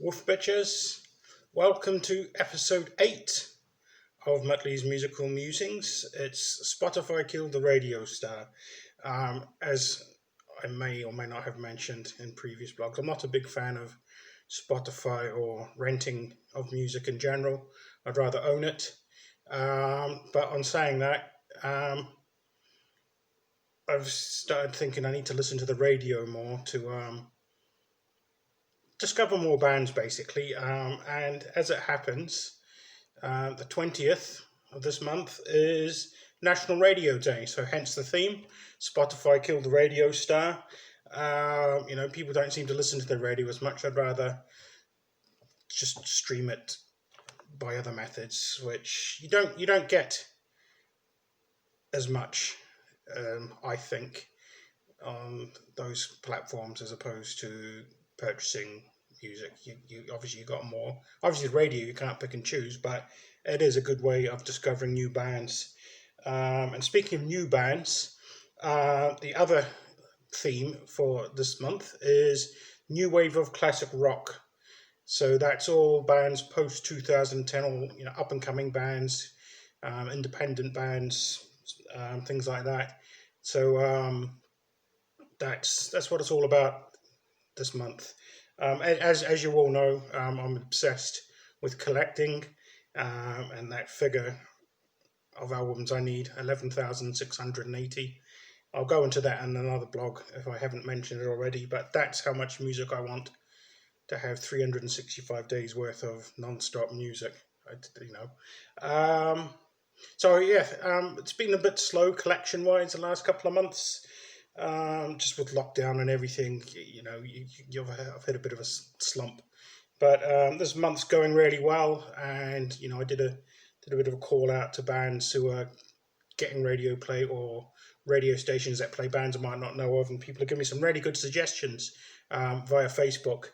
Wolf Bitches, welcome to episode 8 of Muttley's Musical Musings. It's Spotify Killed the Radio Star. As I may or may not have mentioned in previous blogs, I'm not a big fan of Spotify or renting of music in general. I'd rather own it. But on saying that, I've started thinking I need to listen to the radio more to discover more bands, basically. And as it happens, the 20th of this month is National Radio Day, so hence the theme. Spotify killed the radio star. People don't seem to listen to the radio as much. I'd rather just stream it by other methods, which you don't get as much, I think, on those platforms as opposed to purchasing music. You obviously got more. Obviously, the radio you can't pick and choose, but it is a good way of discovering new bands. And speaking of new bands, the other theme for this month is new wave of classic rock. So that's all bands post 2010, all up and coming bands, independent bands, things like that. So that's what it's all about this month. As you all know, I'm obsessed with collecting, and that figure of albums I need, 11,680. I'll go into that in another blog if I haven't mentioned it already, but that's how much music I want to have. 365 days worth of non-stop music, it's been a bit slow collection-wise the last couple of months. Just with lockdown and everything, I've had a bit of a slump. But this month's going really well, and I did a bit of a call out to bands who are getting radio play or radio stations that play bands I might not know of, and people are giving me some really good suggestions via Facebook,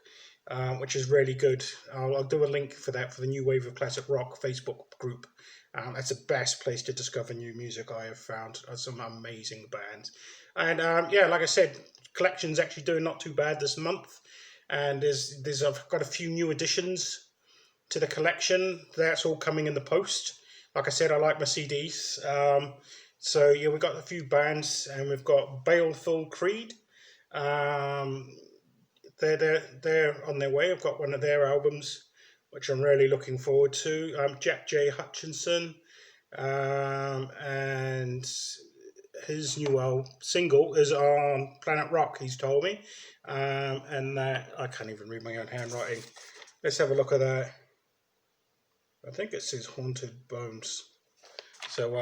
which is really good. I'll do a link for that for the New Wave of Classic Rock Facebook group. That's the best place to discover new music I have found. Some amazing bands. And like I said, collection's actually doing not too bad this month. And I've got a few new additions to the collection. That's all coming in the post. Like I said, I like my CDs. We've got a few bands, and we've got Baleful Creed. They're on their way. I've got one of their albums, which I'm really looking forward to. Jack J. Hutchinson, and his new single is on Planet Rock, he's told me. And that, I can't even read my own handwriting. Let's have a look at that. I think it says Haunted Bones. So,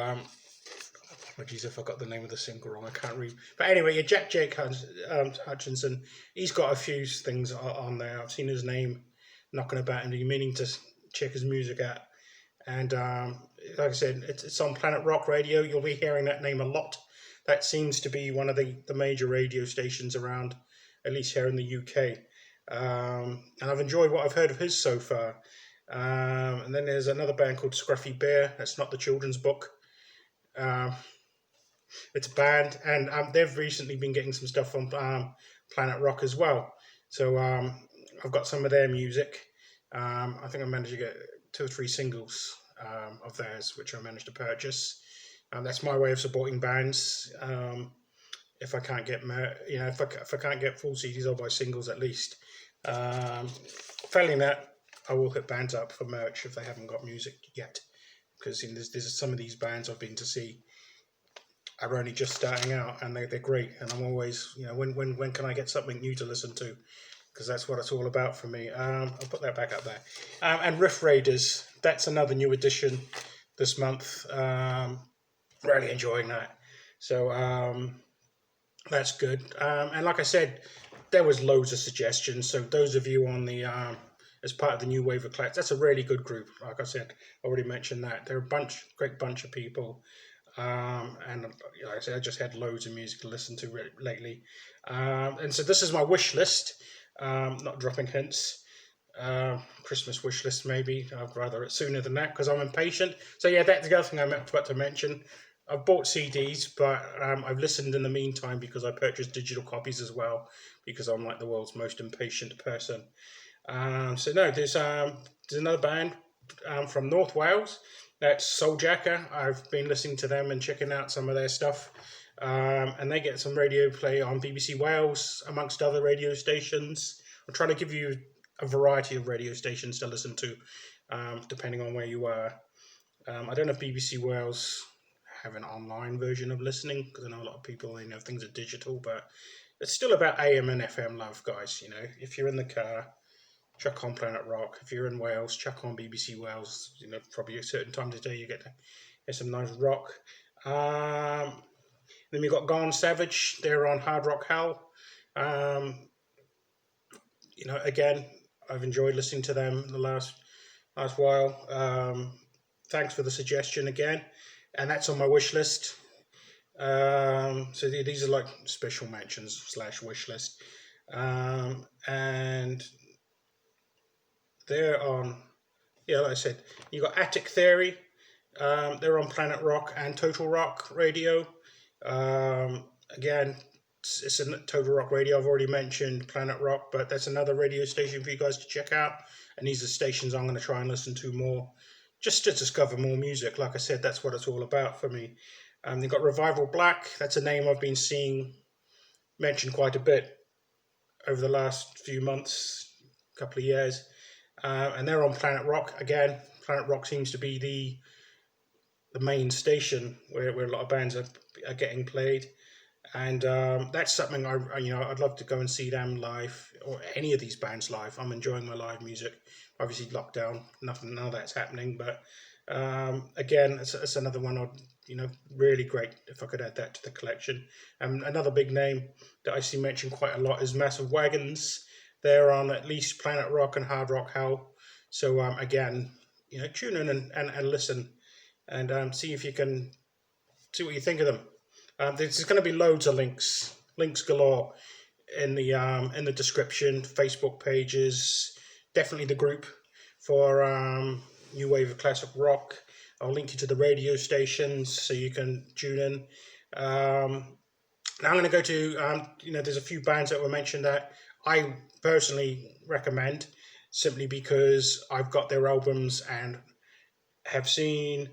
apologies if I got the name of the single wrong, I can't read. But anyway, Jack J. Hutchinson, he's got a few things on there. I've seen his name knocking about and meaning to check his music out. And like I said, it's on Planet Rock Radio. You'll be hearing that name a lot. That seems to be one of the major radio stations around, at least here in the UK. And I've enjoyed what I've heard of his so far. And then there's another band called Scruffy Bear. That's not the children's book. It's a band, and they've recently been getting some stuff on Planet Rock as well. So I've got some of their music. I think I managed to get 2 or 3 singles of theirs, which I managed to purchase. That's my way of supporting bands. If I can't get, if I can't get full CDs, I'll buy singles at least. Failing that, I will hit bands up for merch if they haven't got music yet, because there's some of these bands I've been to see are only just starting out, and they're great. And I'm always, when can I get something new to listen to? Because that's what it's all about for me. I'll put that back up there. And Riff Raiders, that's another new addition this month. Really enjoying that. So that's good. And like I said, there was loads of suggestions. So those of you on the as part of the New Wave of Classic, that's a really good group. Like I said, I already mentioned that. They're a great bunch of people. And like I said, I just had loads of music to listen to lately. And so this is my wish list. Not dropping hints. Christmas wish list maybe. I'd rather it sooner than that because I'm impatient. So yeah, that's the other thing I forgot to mention. I've bought CDs, but I've listened in the meantime because I purchased digital copies as well, because I'm like the world's most impatient person. So no, there's another band from North Wales. That's Souljacker. I've been listening to them and checking out some of their stuff. And they get some radio play on BBC Wales, amongst other radio stations. I'm trying to give you a variety of radio stations to listen to, depending on where you are. I don't know if BBC Wales have an online version of listening, because I know a lot of people, things are digital, but it's still about AM and FM love, guys. If you're in the car, chuck on Planet Rock. If you're in Wales, chuck on BBC Wales. Probably a certain time of the day you get to hear some nice rock. Then we've got Gone Savage. They're on Hard Rock Hell. Again, I've enjoyed listening to them the last while. Thanks for the suggestion again. And that's on my wish list. So these are like special mentions / wish list. And they're on, like I said, you got Attic Theory. They're on Planet Rock and Total Rock Radio. Again, it's a Total Rock Radio. I've already mentioned Planet Rock, but that's another radio station for you guys to check out. And these are stations I'm going to try and listen to more, just to discover more music. Like I said, that's what it's all about for me. They've got Revival Black. That's a name I've been seeing mentioned quite a bit over the last few months, couple of years. And they're on Planet Rock. Again, Planet Rock seems to be the main station where a lot of bands are getting played. And that's something I'd love to go and see them live, or any of these bands live. I'm enjoying my live music. Obviously, lockdown, none of that's happening. But again, it's another one really great if I could add that to the collection. Another big name that I see mentioned quite a lot is Massive Wagons. They're on at least Planet Rock and Hard Rock Hell. So again, tune in and listen, and see if you can see what you think of them. There's going to be loads of links galore in the description, Facebook pages, definitely the group for New Wave of Classic Rock. I'll link you to the radio stations so you can tune in. Now I'm going to go to, there's a few bands that were mentioned that I personally recommend, simply because I've got their albums and have seen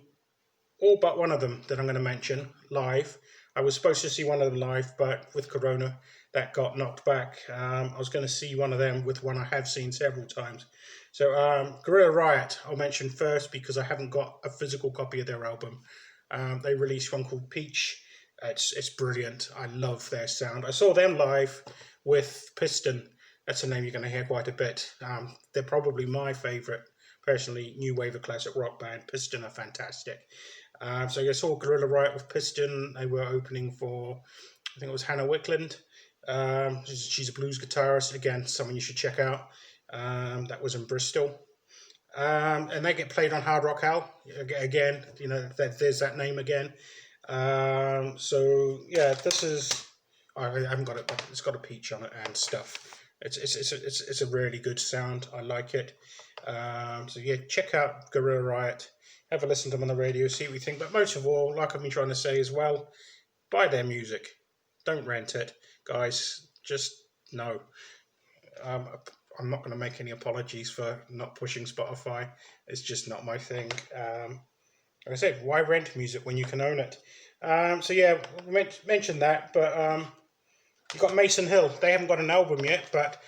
all but one of them that I'm going to mention live. I was supposed to see one of them live, but with Corona, that got knocked back. I was going to see one of them with one I have seen several times. So Guerrilla Riot I'll mention first, because I haven't got a physical copy of their album. They released one called Peach. It's brilliant. I love their sound. I saw them live with Piston. That's a name you're going to hear quite a bit. They're probably my favourite, personally, new wave of classic rock band. Piston are fantastic. So I saw Guerrilla Riot with Piston. They were opening for, I think it was Hannah Wickland. She's a blues guitarist. Again, someone you should check out. That was in Bristol. And they get played on Hard Rock Hell. Again, there's that name again. So yeah, this is, I haven't got it, but it's got a peach on it and stuff. It's a really good sound. I like it. So yeah, check out Guerrilla Riot. Have a listen to them on the radio, see what you think. But most of all, like I've been trying to say as well, buy their music. Don't rent it, guys. Just no. I'm not going to make any apologies for not pushing Spotify. It's just not my thing. Like I said, why rent music when you can own it? So yeah, we mentioned that, but you've got Mason Hill. They haven't got an album yet, but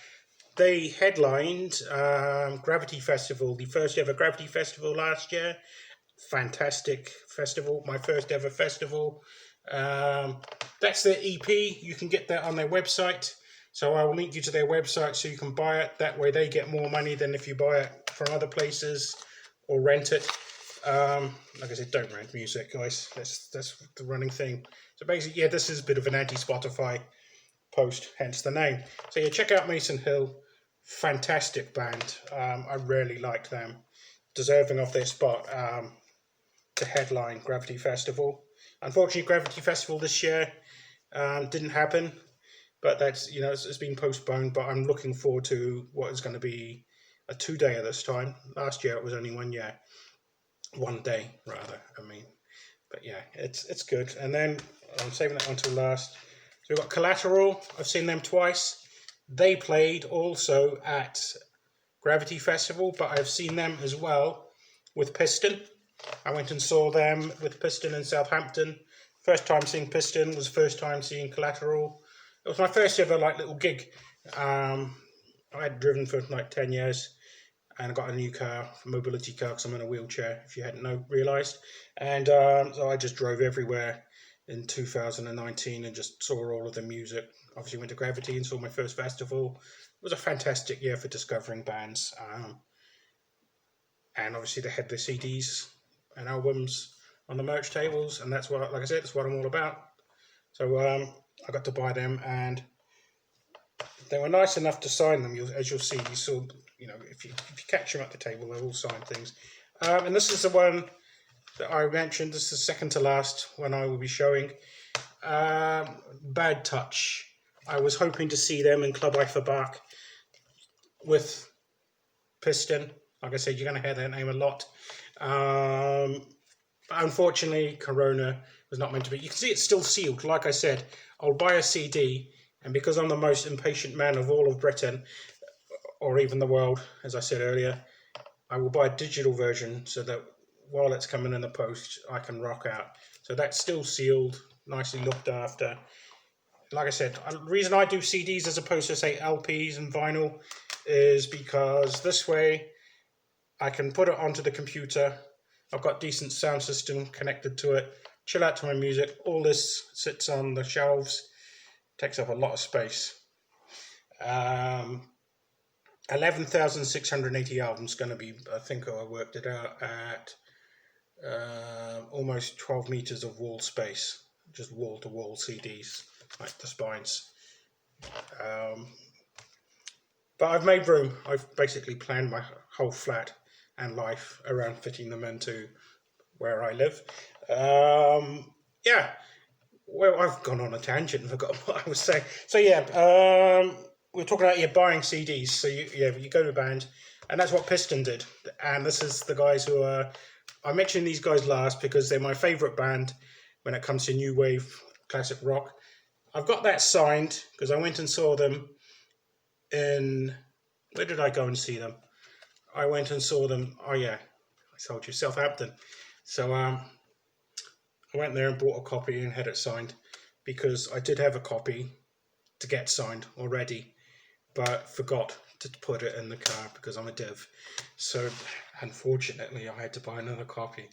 they headlined Gravity Festival, the first ever Gravity Festival last year. Fantastic festival, my first ever festival. That's their EP. You can get that on their website. So I will link you to their website so you can buy it. That way they get more money than if you buy it from other places or rent it. Like I said, don't rent music, guys. That's the running thing. So basically, yeah, this is a bit of an anti-Spotify post, hence the name. So yeah, check out Mason Hill. Fantastic band. I really liked them. Deserving of their spot to headline Gravity Festival. Unfortunately, Gravity Festival this year didn't happen. But that's, it's been postponed, but I'm looking forward to what is going to be a 2-dayer this time. Last year it was only 1 year. 1 day, rather, But yeah, it's good. And then I'm saving that one till last. So we've got Collateral. I've seen them twice. They played also at Gravity Festival, but I've seen them as well with Piston. I went and saw them with Piston in Southampton. First time seeing Piston was first time seeing Collateral. It was my first ever like little gig. I had driven for like 10 years and I got a new car, a mobility car, because I'm in a wheelchair, if you hadn't realised. And so I just drove everywhere in 2019 and just saw all of the music. Obviously went to Gravity and saw my first festival. It was a fantastic year for discovering bands. And obviously they had the CDs and albums on the merch tables, and that's what, like I said, that's what I'm all about. So I got to buy them, and they were nice enough to sign them. As you'll see, you saw, you know, if you catch them at the table, they'll all sign things. And this is the one that I mentioned. This is the second to last one I will be showing. Bad Touch. I was hoping to see them in Club Eiffelbach with Piston. Like I said, you're going to hear their name a lot. But unfortunately, Corona was not meant to be. You can see it's still sealed. Like I said, I'll buy a CD, and because I'm the most impatient man of all of Britain, or even the world, as I said earlier, I will buy a digital version so that while it's coming in the post, I can rock out. So that's still sealed, nicely looked after. Like I said, the reason I do CDs as opposed to, say, LPs and vinyl is because this way I can put it onto the computer. I've got decent sound system connected to it, chill out to my music. All this sits on the shelves, takes up a lot of space. 11,680 albums, going to be, I think I worked it out at almost 12 meters of wall space, just wall-to-wall CDs, like the spines. But I've made room. I've basically planned my whole flat and life around fitting them into where I live. Yeah, well, I've gone on a tangent and forgot what I was saying. So yeah, we're talking about buying CDs. So you go to a band, and that's what Piston did. And this is the guys who are. I mentioned these guys last because they're my favourite band when it comes to new wave classic rock. I've got that signed because I went and saw them in. Where did I go and see them? I went and saw them. Oh yeah, I told you, Southampton. So I went there and bought a copy and had it signed because I did have a copy to get signed already, but forgot to put it in the car because I'm a div. So unfortunately, I had to buy another copy.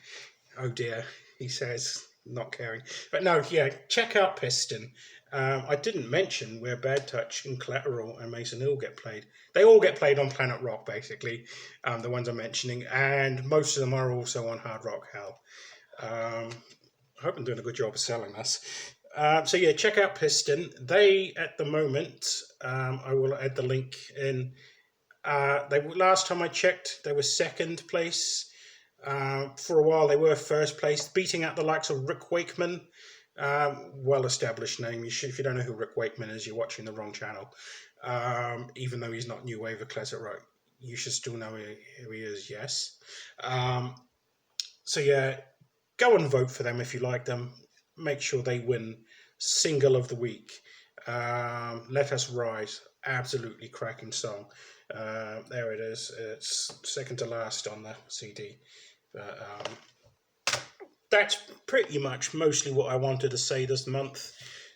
Oh dear, he says, not caring. But no, yeah, check out Piston. I didn't mention where Bad Touch and Collateral and Mason Hill get played. They all get played on Planet Rock, basically, the ones I'm mentioning, and most of them are also on Hard Rock Hell. I hope I'm doing a good job of selling this. So yeah, check out Piston. They, at the moment, I will add the link in. Last time I checked, they were second place. For a while, they were first place, beating out the likes of Rick Wakeman. Well-established name. If you don't know who Rick Wakeman is, you're watching the wrong channel. Even though he's not new wave or classic rock, you should still know who he is. Yes. So yeah, go and vote for them if you like them. Make sure they win single of the week. Let Us Rise, absolutely cracking song. There it is. It's second to last on the CD. But that's pretty much mostly what I wanted to say this month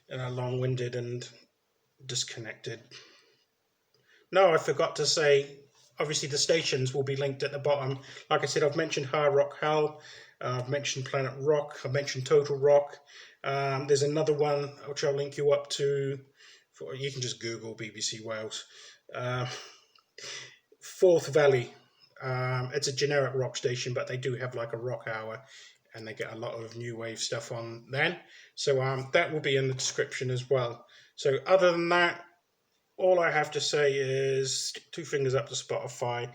in a long-winded and disconnected. No, I forgot to say, obviously the stations will be linked at the bottom. Like I said, I've mentioned Hard Rock Hell, I've mentioned Planet Rock, I've mentioned Total Rock. There's another one which I'll link you up to. You can just Google BBC Wales. Forth Valley. It's a generic rock station, but they do have like a rock hour, and they get a lot of new wave stuff on then. So that will be in the description as well. So other than that, all I have to say is stick two fingers up to Spotify.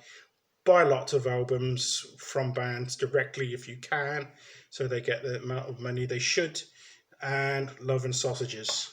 Buy lots of albums from bands directly if you can, so they get the amount of money they should. And love and sausages.